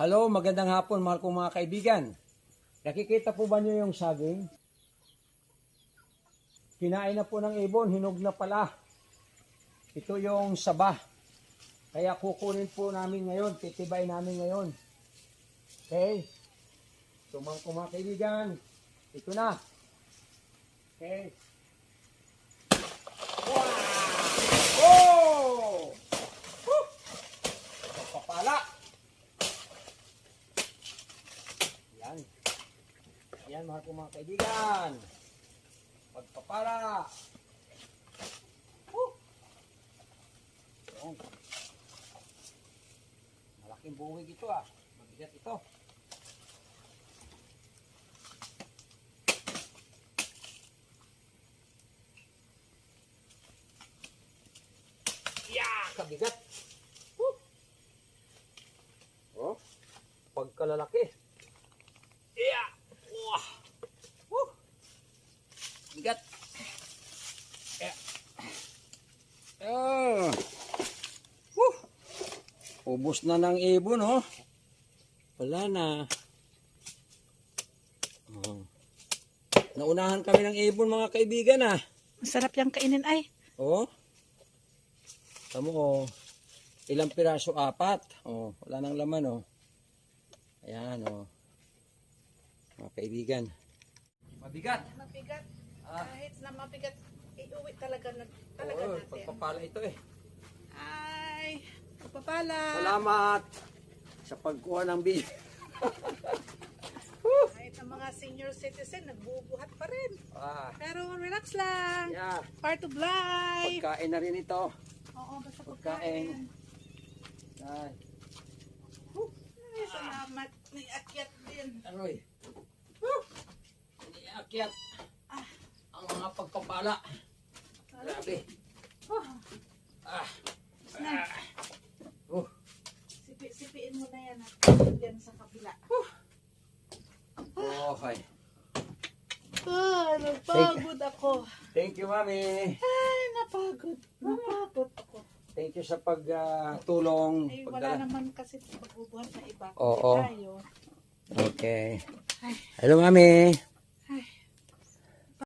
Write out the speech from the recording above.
Hello, magandang hapon mahal kong mga kaibigan. Nakikita po ba niyo yung saging? Kinain na po ng ibon, hinog na pala. Ito yung saba. Kaya kukunin po namin ngayon, titibay namin ngayon. Okay? So mga kaibigan, ito na. Okay? Wow! Oh! Woo! Papala! Yan. Yan mga kaibigan. Pagpapala. Woo! Yan. Malaking buwig ito ah. Mabigat ito. Kabigat. Oh, pagkalalaki. Yeah. Wah. Bigat. Yeah. Oh. Ubos na ng ibon, oh. Wala na. Oh. Naunahan kami ng ibon, mga kaibigan, ah. Masarap yung kainin ay. Oh. Tamo oh, ilang piraso? 4. Oh, wala nang laman oh. Ayan oh. Mga kaibigan. Mabigat. Mabigat. Kahit na mabigat, iuwi talaga natin. Pagpapala ito eh. Ay, pagpapala. Salamat sa pagkuha ng bill. Kahit ang mga senior citizen, nagbubuhat pa rin. Pero relax lang. Yeah. Part of life. Pagkain na rin ito. Oo, basta Pagkain. Ay. Ay, salamat. May akyat din. Aroy. Iniakyat. Ang mga pagpapala. Grabe. Sipi-sipiin mo na yan at yan sa kabila. Okay. Napagod ako. Thank you, Mami. Ay, napagod. Napagod ako. Thank you sa pagtulong. Ay, wala naman kasi magbubuhat na iba. Oo. Tayo. Okay. Hello, Mami.